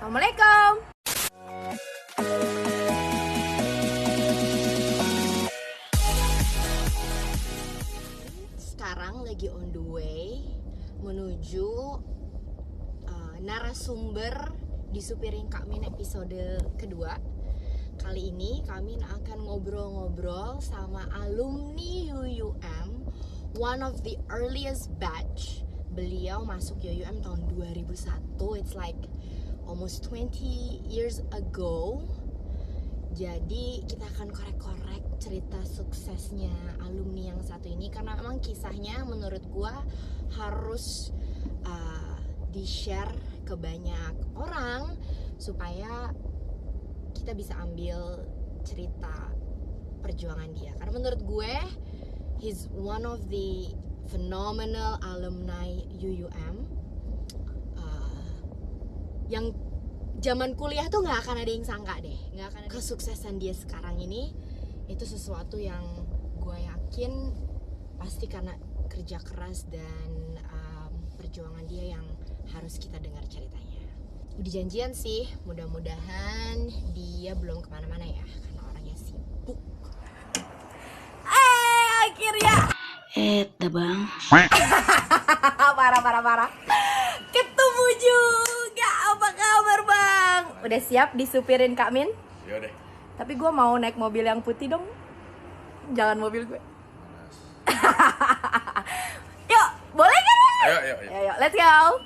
Assalamualaikum. Sekarang lagi on the way menuju narasumber disupirin Kak Min episode kedua. Kali ini Kak Min akan ngobrol-ngobrol sama alumni UUM, one of the earliest batch. Beliau masuk UUM tahun 2001. It's like almost 20 years ago. Jadi kita akan korek-korek cerita suksesnya alumni yang satu ini, karena memang kisahnya menurut gua harus di-share ke banyak orang supaya kita bisa ambil cerita perjuangan dia. Karena menurut gue he's one of the phenomenal alumni UUM yang zaman kuliah tuh nggak akan ada yang sangka deh, nggak akan ada. Kesuksesan dia sekarang ini itu sesuatu yang gue yakin pasti karena kerja keras dan perjuangan dia yang harus kita dengar ceritanya. Udah janjian sih, mudah-mudahan dia belum kemana-mana ya, karena orangnya sibuk. Akhirnya dah bang. parah. Ketemu juga. Apa kabar bang? Udah siap disupirin Kak Min? Yaudah. Tapi gue mau naik mobil yang putih dong. Jangan mobil gue. Yuk, boleh kan? Ayo, let's go.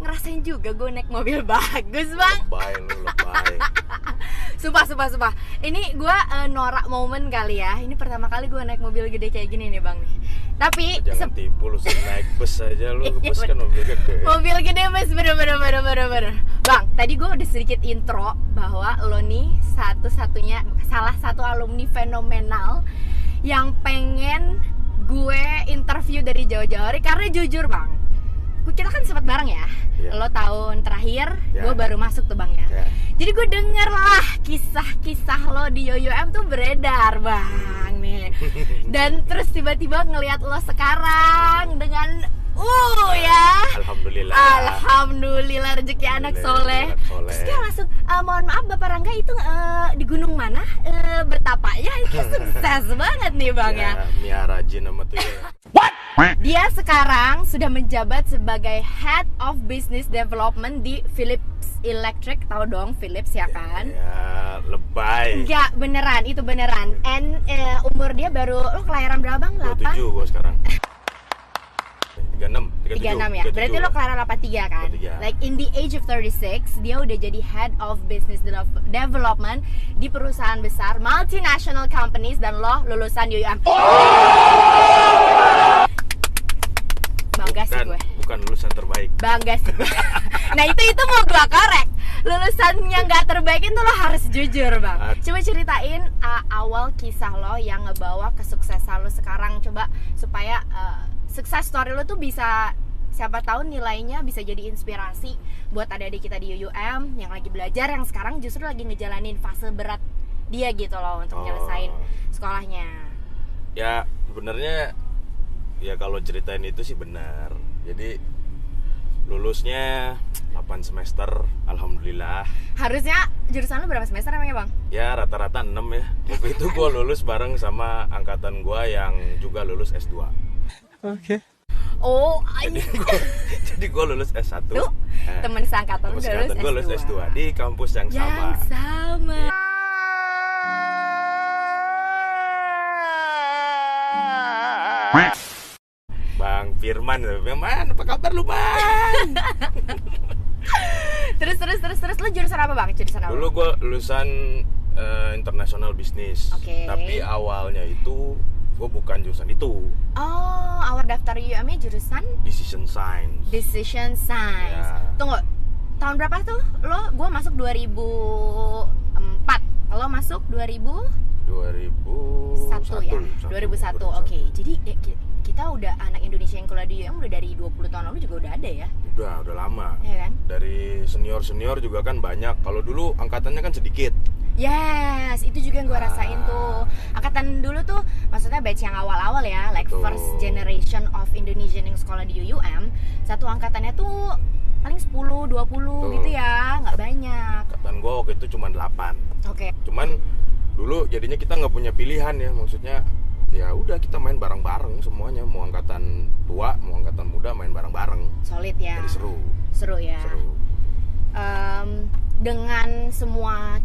Ngerasain juga gue naik mobil bagus bang. Lebay. Sumpah. Ini gue norak momen kali ya. Ini pertama kali gue naik mobil gede kayak gini nih bang nih. Tapi jangan tipu lu, naik bus aja lu. Bus kan mobil gede. Mobil gede mas, bener. Bang, tadi gue udah sedikit intro bahwa lo nih salah satu alumni fenomenal yang pengen gue interview dari jauh-jauh hari. Karena jujur bang, kita kan sempat bareng ya. Lo tahun terakhir, gue baru masuk tuh bang ya. Jadi gue denger lah kisah-kisah lo di UUM tuh beredar bang nih. Dan terus tiba-tiba ngelihat lo sekarang dengan Alhamdulillah rezeki anak soleh. Terus dia langsung, mohon maaf Bapak Rangga itu di gunung mana bertapa ya? Itu sukses banget nih bang ya. Mia rajin sama tuh ya. What? Dia sekarang sudah menjabat sebagai Head of Business Development di Philips Electric. Tahu dong Philips ya kan? Ya, lebay. Enggak, beneran, itu beneran. And umur dia baru, lo kelahiran berapa bang? 27 gue sekarang. 36 ya? Berarti lo kelahiran 83 kan? 83. Like in the age of 36, dia udah jadi Head of Business Development di perusahaan besar, multinational companies, dan lo lulusan UUM. Bangga sih gue. Bukan lulusan terbaik. Bangga sih gue. Nah itu mau gue korek. Lulusan yang gak terbaik itu lo harus jujur bang. Coba ceritain awal kisah lo yang ngebawa kesuksesan lo sekarang. Coba supaya sukses story lo tuh bisa, siapa tahu nilainya bisa jadi inspirasi buat adik-adik kita di UUM yang lagi belajar, yang sekarang justru lagi ngejalanin fase berat dia gitu loh untuk nyelesain sekolahnya. Ya sebenarnya ya kalau ceritain itu sih benar. Jadi lulusnya 8 semester, alhamdulillah. Harusnya jurusan lo berapa semester emangnya bang? Ya rata-rata 6 ya. Waktu itu gue lulus bareng sama angkatan gue yang juga lulus S2. Oke. Oh, jadi gue lulus S1. Tuh, temen seangkatan gue lulus S2 di kampus yang sama. Bang Firman, Man, apa kabar lu bang? Terus lu jurusan apa bang? Dulu gue lulusan international business. Tapi awalnya itu gue bukan jurusan itu. Oh, awal daftar UUM-nya jurusan? Decision Science. Ya. Tunggu, tahun berapa tuh? Gue masuk 2004. Lo masuk 2001 ya? 2001. Oke. Jadi kita udah anak Indonesia yang kuliah di UUM udah dari 20 tahun lalu juga udah ada ya? Udah lama. Iya kan? Dari senior juga kan banyak. Kalau dulu angkatannya kan sedikit. Yes, itu juga yang gue rasain tuh. Angkatan dulu tuh, maksudnya batch yang awal-awal ya, like first generation of Indonesian yang sekolah di UUM. Satu angkatannya tuh paling 10, 20 gitu ya, nggak banyak. Angkatan gue waktu itu cuma 8. Oke. Cuman dulu jadinya kita nggak punya pilihan ya, maksudnya ya udah kita main bareng-bareng semuanya, mau angkatan tua mau angkatan muda main bareng-bareng. Solid ya. Jadi seru ya. Seru. Dengan semua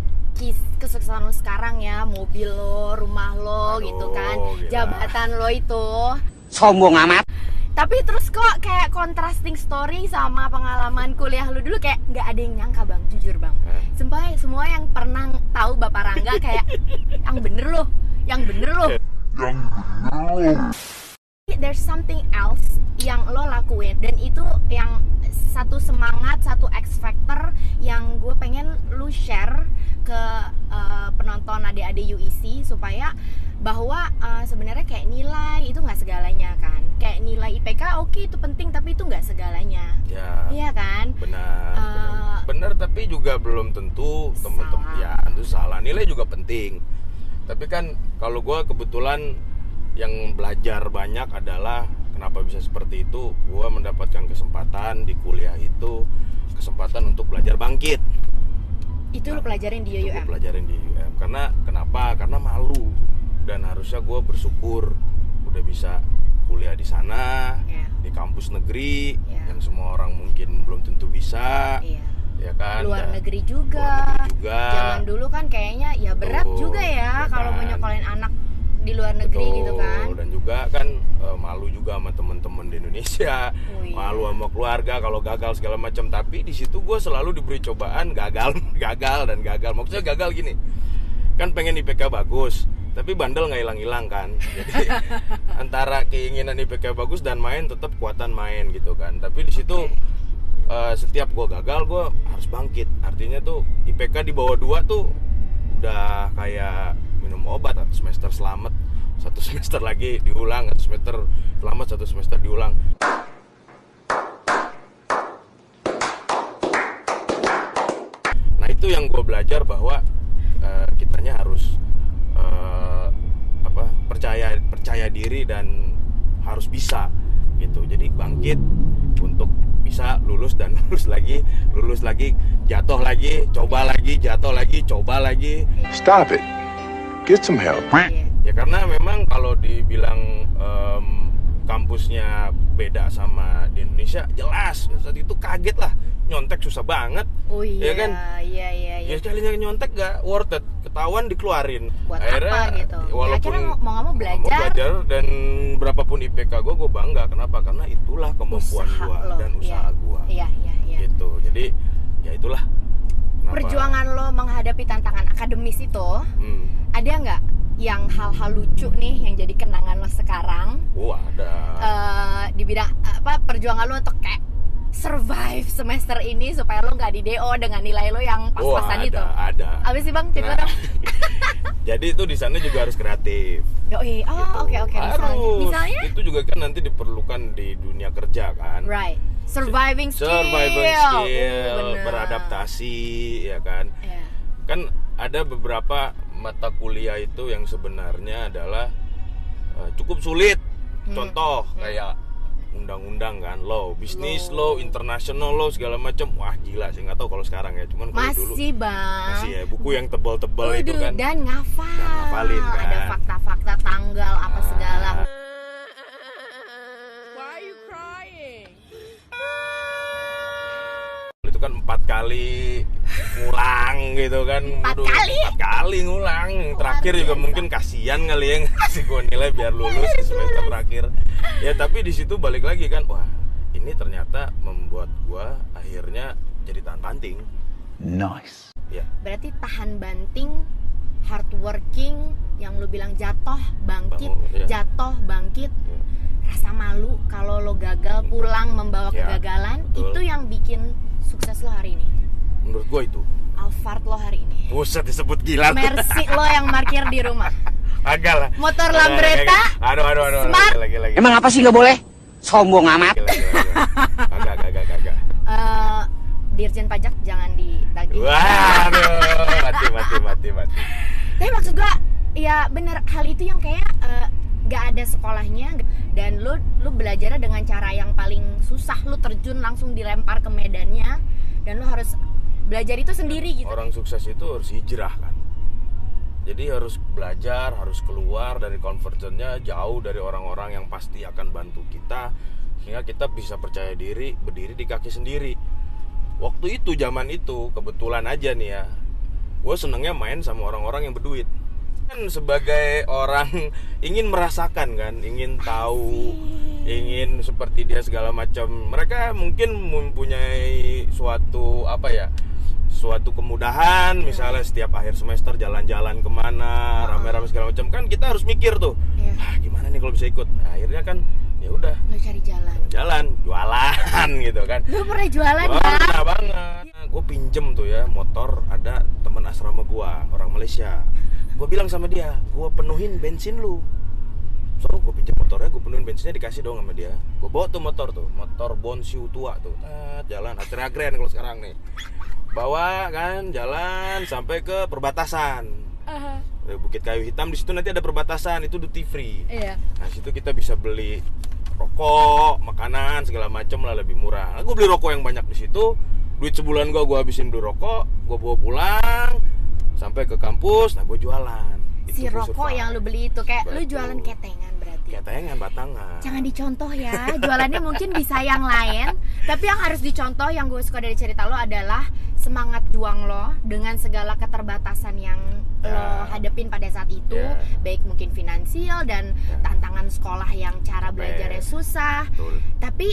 kesuksesan lo sekarang ya, mobil lo, rumah lo, gitu kan, gila. jabatan lo itu sombong amat. Tapi terus kok kayak contrasting story sama pengalaman kuliah lu dulu, kayak nggak ada yang nyangka bang, jujur bang. Sumpah semua yang pernah tahu Bapak Rangga kayak yang bener loh. There's something else yang lo lakuin, dan itu yang satu semangat, satu X factor yang gue pengen lu share ke penonton adik-adik UIC, supaya bahwa sebenarnya kayak nilai itu nggak segalanya kan. Kayak nilai IPK oke, itu penting, tapi itu nggak segalanya. Ya. Iya kan? Benar, tapi juga belum tentu teman-teman ya itu salah. Nilai juga penting. Tapi kan kalau gue kebetulan yang belajar banyak adalah kenapa bisa seperti itu. Gue mendapatkan kesempatan di kuliah itu, kesempatan untuk belajar bangkit. Itu lo pelajarin di UUM? Itu gue pelajarin di UUM. Kenapa? Karena malu. Dan harusnya gue bersyukur udah bisa kuliah di sana, di kampus negeri, yang semua orang mungkin belum tentu bisa, ya kan? Luar negeri juga. Zaman dulu kan kayaknya ya berat juga ya kalau mau nyekolahin anak di luar negeri. Betul, gitu kan. Dan juga kan malu juga sama teman-teman di Indonesia, malu sama keluarga kalau gagal segala macam. Tapi di situ gue selalu diberi cobaan gagal. Maksudnya gagal gini, kan pengen IPK bagus, tapi bandel nggak hilang-hilang kan. Jadi antara keinginan IPK bagus dan main, tetap kuatan main gitu kan. Tapi di situ setiap gue gagal, gue harus bangkit. Artinya tuh IPK di bawah 2 tuh udah kayak minum obat. Satu semester selamat, satu semester lagi diulang, satu semester selamat, satu semester diulang. Nah itu yang gue belajar, bahwa kitanya harus percaya diri dan harus bisa gitu. Jadi bangkit untuk bisa lulus dan lulus lagi, jatuh lagi, coba lagi, jatuh lagi, coba lagi. Stop it. Get some help. Ya karena memang kalau dibilang kampusnya beda sama di Indonesia, jelas saat itu kaget lah, nyontek susah banget. Oh iya, ya kan? Iya. Ya sekalinya nyontek gak worth it, ketahuan dikeluarin. Buat akhirnya, apa gitu? Walaupun mau nggak mau belajar dan berapapun IPK gue bangga. Kenapa? Karena itulah kemampuan gue dan usaha gue. Iya. Gitu. Jadi ya itulah. Kenapa? Perjuangan lo menghadapi tantangan akademis itu, ada nggak yang hal-hal lucu nih yang jadi kenangan lo sekarang? Ada. Di bidang perjuangan lo untuk kayak survive semester ini supaya lo nggak di DO dengan nilai lo yang pas-pasan itu? Ada. Apa sih bang? Cerita dong. Jadi itu di sana juga harus kreatif. Oke. Misalnya? Itu juga kan nanti diperlukan di dunia kerja kan. Right. Surviving skill, beradaptasi, ya kan. Yeah. Kan ada beberapa mata kuliah itu yang sebenarnya adalah cukup sulit. Contoh kayak undang-undang kan, law, bisnis law, international law, segala macam. Wah gila sih, nggak tahu kalau sekarang ya. Cuman kalau dulu masih ya, buku yang tebal-tebal itu kan. Dan ngafalin kan. Ada fakta-fakta tanggal apa segala. Why are you crying? Itu kan 4 kali ngulang gitu kan. 4 kali ngulang. Terakhir juga mungkin kasihan kali ya ngasih gue nilai biar lulus di semester terakhir. Ya tapi di situ balik lagi kan, wah ini ternyata membuat gue akhirnya jadi tahan banting. Nice. Ya. Berarti tahan banting, hardworking, yang lu bilang jatuh bangkit, jatuh bangkit. Rasa malu kalau lo gagal, pulang membawa kegagalan, betul. Itu yang bikin sukses lo hari ini. Menurut gue itu Alphard lo hari ini. Buset, disebut gila. Mercy lo yang parkir di rumah. Agak lah. Motor Lambretta. Aduh. Smart. Lagi. Emang apa sih nggak boleh? Sombong amat. Agak. Dirjen pajak jangan ditagih. Waduh, mati. Tapi maksud gua, ya bener, hal itu yang kayak nggak ada sekolahnya, dan lu belajarnya dengan cara yang paling susah. Lu terjun langsung dilempar ke medannya, dan lu harus belajar itu sendiri gitu. Orang sukses itu harus hijrah kan. Jadi harus belajar, harus keluar dari comfort zone-nya, jauh dari orang-orang yang pasti akan bantu kita, sehingga kita bisa percaya diri, berdiri di kaki sendiri. Waktu itu, zaman itu, kebetulan aja nih ya, gue senengnya main sama orang-orang yang berduit. Kan sebagai orang ingin merasakan kan, ingin tahu, ingin seperti dia segala macam. Mereka mungkin mempunyai suatu suatu kemudahan, misalnya setiap akhir semester jalan-jalan kemana, rame-rame segala macam. Kan kita harus mikir tuh, gimana nih kalau bisa ikut. Nah, akhirnya kan ya udah, lu cari jalan jualan gitu kan. Lu pernah jualan Wah, kan? pernah banget. Gue pinjem tuh ya motor, ada teman asrama gue, orang Malaysia. Gue bilang sama dia, gue penuhin bensin lu. So gue pinjem motornya, gue penuhin bensinnya, dikasih dong sama dia. Gue bawa tuh motor Bonsiu tua tuh, jalan Agren kalau sekarang nih. Bawa kan, jalan sampai ke perbatasan. Bukit Kayu Hitam, di situ nanti ada perbatasan, itu duty free. Iya. Nah, situ kita bisa beli rokok, makanan segala macam lah, lebih murah. Nah, gue beli rokok yang banyak di situ. Duit sebulan gue habisin beli rokok, gue bawa pulang sampai ke kampus. Nah, gue jualan. Si Itu rokok yang lu beli itu kayak lu Betul. jualan ketengan berarti. Ketengan, batangan. Jangan dicontoh ya. Jualannya mungkin bisa yang lain, tapi yang harus dicontoh, yang gue suka dari cerita lo adalah semangat juang lo dengan segala keterbatasan yang lo hadepin pada saat itu, baik mungkin finansial dan tantangan sekolah yang cara belajarnya susah. Betul. Tapi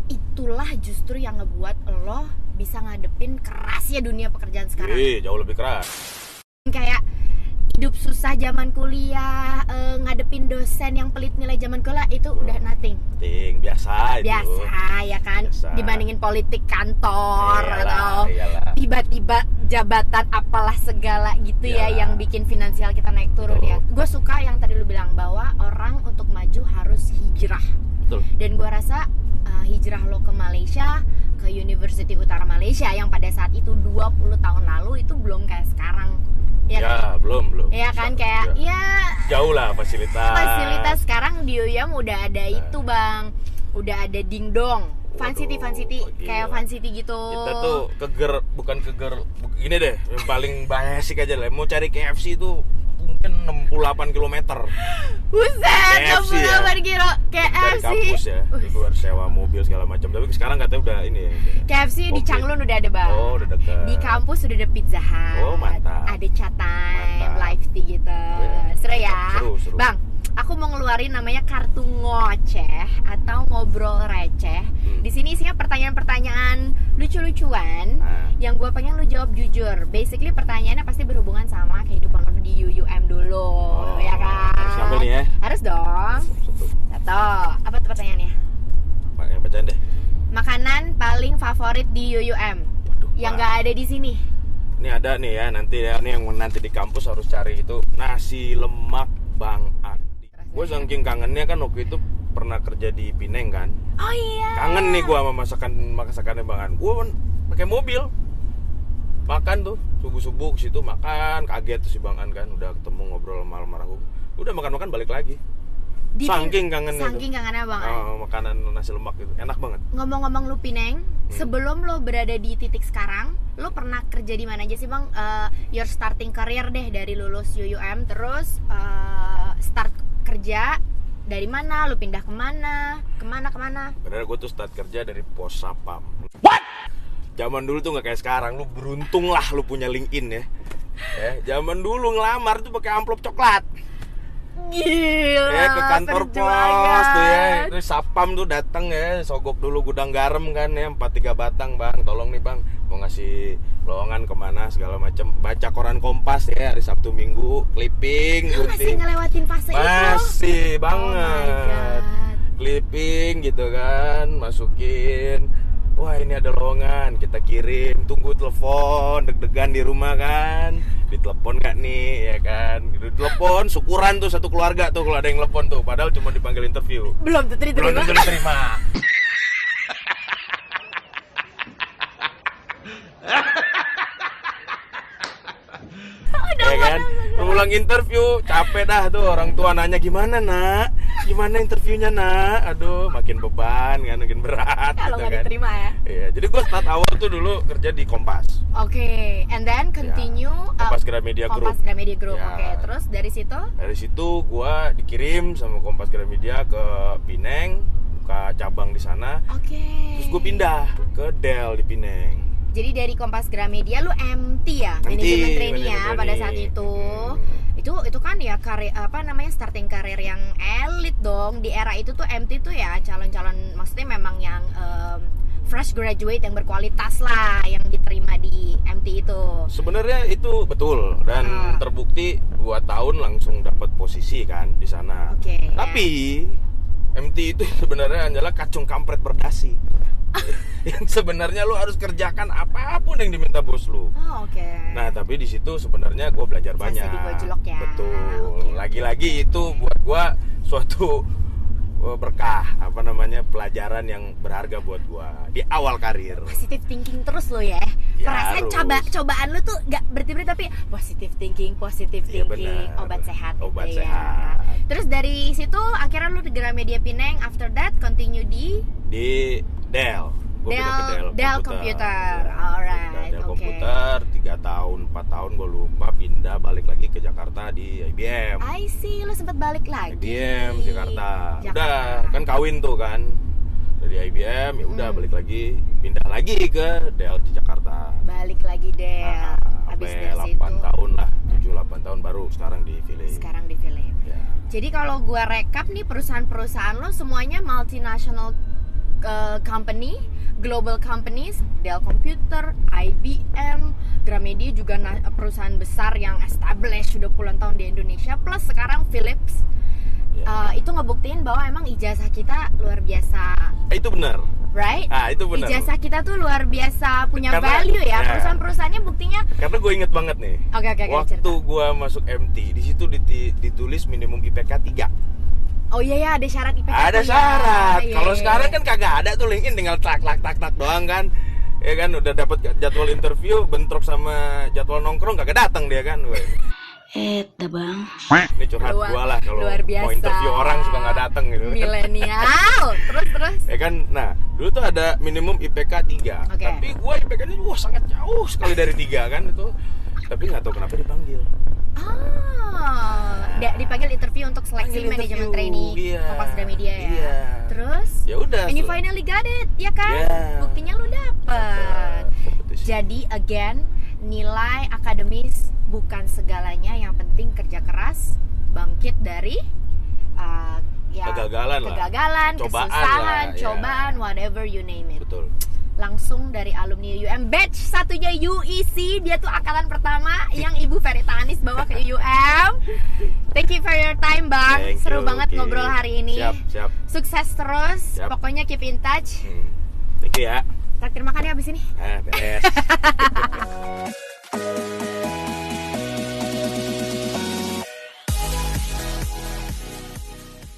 itulah justru yang ngebuat lo bisa ngadepin kerasnya dunia pekerjaan sekarang. Jauh lebih keras. Kayak hidup susah zaman kuliah, ngadepin dosen yang pelit nilai zaman kuliah, itu udah nothing. Biasa itu. Biasa ya kan, Biasa. dibandingin politik kantor Iyalah. tiba-tiba jabatan apalah segala gitu ya, Iyalah. yang bikin finansial kita naik turun. Betul. Ya. Gue suka yang tadi lu bilang bahwa orang untuk maju harus hijrah. Betul. Dan gue rasa hijrah lo ke Malaysia, ke University Utara Malaysia yang pada saat itu 20 tahun lalu itu belum kayak sekarang. Ya kan? Belum. Ya kan, kayak ya jauh lah fasilitas. sekarang di UYM udah ada itu bang, udah ada dingdong, Fun City kayak Fun City gitu. Kita tuh ini deh, yang paling basic aja lah. Mau cari KFC itu mungkin 68 km. Buset, KFC 68 kilo Dari KFC. kampus ya, itu harus sewa mobil segala macam. Tapi sekarang katanya udah ini ya. KFC di Komplit. Changlun udah ada bang. Oh, udah dekat. Di kampus udah ada Pizza Hut. Oh, mantap. Ada chat time, Mantap. live tea gitu. Iya. Seru ya. Seru. Bang, aku mau ngeluarin namanya kartu ngoceh atau ngobrol receh. Di sini isinya pertanyaan-pertanyaan lucu-lucuan yang gue pengen lu jawab jujur. Basically pertanyaannya pasti berhubungan sama kehidupan lu di UUM dulu, ya kan? Harus ngambil nih ya. Harus dong. Satu. Apa tuh pertanyaannya? Yang bacain deh. Makanan paling favorit di UUM yang nggak ada di sini. Ini ada nih ya, nanti ya, ini yang nanti di kampus harus cari itu nasi lemak Bang An. Gue saking kangennya kan waktu itu pernah kerja di Pineng kan. Oh iya. Kangen nih gue sama masakannya Bang An. Gue pakai mobil makan tuh subuh ke situ makan, kaget tuh si Bang An kan, udah ketemu ngobrol malam-malam aku. Udah makan balik lagi. Saking kangennya. Saking kangennya Bang An. Makanan nasi lemak itu enak banget. Ngomong-ngomong lu Pineng, sebelum lo berada di titik sekarang, lo pernah kerja di mana aja sih Bang? Your starting career deh dari lulus UUM, terus start kerja dari mana? Lo pindah kemana? Kemana? Bener, gue tuh start kerja dari pos sapam. What? Zaman dulu tuh nggak kayak sekarang. Lu beruntung lah lu punya LinkedIn ya. Zaman dulu ngelamar tuh pakai amplop coklat. Gila. Ke kantor pos tuh ya. Terus sapam tuh datang ya, sogok dulu gudang garam kan ya, 4-3 batang Bang. Tolong nih Bang, mau ngasih lowongan kemana segala macam. Baca koran Kompas ya hari Sabtu Minggu, clipping, Lo masih ngelewatin fase itu? masih Oh banget. my God. Clipping gitu kan, masukin. Wah ini ada lowongan, kita kirim, tunggu telepon, deg-degan di rumah kan, ditelepon gak nih, ya kan, ditelepon, syukuran tuh satu keluarga tuh kalau ada yang telepon tuh, padahal cuma dipanggil interview. Belum tentu diterima. Ya kan, lu pulang interview capek dah tuh, orang tua nanya gimana nak, gimana interviewnya nak, aduh makin beban kan, makin berat Kalau gitu nggak kan. diterima ya. Iya, jadi gue start awal tuh dulu kerja di Kompas. Oke, and then continue Kompas Gramedia Group. Kompas Gramedia Group. Ya. Oke, terus dari situ Dari situ gue dikirim sama Kompas Gramedia ke Pineng, buka cabang di sana. oke. Terus gue pindah ke Dell di Pineng. Jadi dari Kompas Gramedia lu MT ya, MT, manajemen trainee ya manajemen pada trainee. saat itu. Itu kan ya karir apa namanya starting karir yang elit dong. Di era itu tuh MT tuh ya calon-calon, maksudnya memang yang fresh graduate yang berkualitas lah yang diterima di MT itu. Sebenarnya itu betul dan terbukti 2 tahun langsung dapat posisi kan di sana. Oke. Tapi MT itu sebenarnya adalah kacung kampret berdasi. Yang sebenarnya lu harus kerjakan apapun yang diminta bos lu. Oh, oke. Nah, tapi di situ sebenarnya gue belajar banyak. digojlok ya. Betul. Oke. Lagi-lagi itu buat gue suatu berkah, apa namanya, pelajaran yang berharga buat gue di awal karir. Positive thinking terus lo ya. Ya, Perasaan harus. cobaan lu tuh gak berhenti tapi positive thinking, Iya, benar. obat sehat Obat gitu sehat. ya. Terus dari situ akhirnya lu di Gramedia Pineng, after that continue di Dell. Gua pindah ke Dell Computer. Ya, Alright, pindah Dell oke. Komputer 3 tahun, 4 tahun gue lupa, pindah balik lagi ke Jakarta di IBM. I see, lu sempat balik lagi. IBM Jakarta. Udah kan kawin tuh kan. Dari IBM ya udah balik lagi, pindah lagi ke Dell di Jakarta. Balik lagi Dell. Habis dari Sampai situ 8 tahun lah, 7-8 tahun baru sekarang di Philips. sekarang di Philips. Ya. Jadi kalau gua rekap nih perusahaan-perusahaan lo semuanya multinational company, global companies, Dell Computer, IBM, Gramedia juga perusahaan besar yang established sudah puluhan tahun di Indonesia, plus sekarang Philips. Ya. Itu ngebuktiin bahwa emang ijazah kita luar biasa, Itu benar. right? Itu benar. Ijazah kita tuh luar biasa punya Karena- value ya. ya. Perusahaan-perusahaannya buktinya. Karena gue inget banget nih. Oke, Waktu cerita. gue masuk MT, di situ ditulis minimum IPK 3. Oh iya ada syarat IPK. Ada tuh ya. syarat. Iya, Kalau iya, sekarang iya. kan kagak ada tuh, LinkedIn tinggal tak doang kan. Ya kan udah dapat jadwal interview, bentrok sama jadwal nongkrong kagak datang dia kan. Weh. Bang. Ini curhat gua lah kalau luar biasa. mau interview orang suka nggak datang gitu. Milenial. Terus. Ya kan, nah dulu tuh ada minimum IPK 3. Oke. Tapi gua IPK-nya sangat jauh sekali dari 3 kan itu. Tapi nggak tahu kenapa dipanggil. Dipanggil interview untuk seleksi Panggil manajemen interview, trainee iya. Kompas Gramedia ya. Iya. Terus? Ya udah. And you setelah- finally got it, ya kan? Iya. Buktinya lu dapet. Dapet kompetisi. Jadi again, nilai akademis bukan segalanya, yang penting kerja keras, bangkit dari Kegagalan lah. kegagalan, Cobaan kesusahan, lah, ya. cobaan, whatever you name it. Betul. Langsung dari alumni UM batch satunya UEC, dia tuh angkatan pertama yang Ibu Veritanis bawa ke UM. Thank you for your time Bang. Thank Seru you, banget Ki. ngobrol hari ini. Siap. Sukses terus. Siap. Pokoknya keep in touch. Thank you ya. Traktir makan ya abis ini. Beres.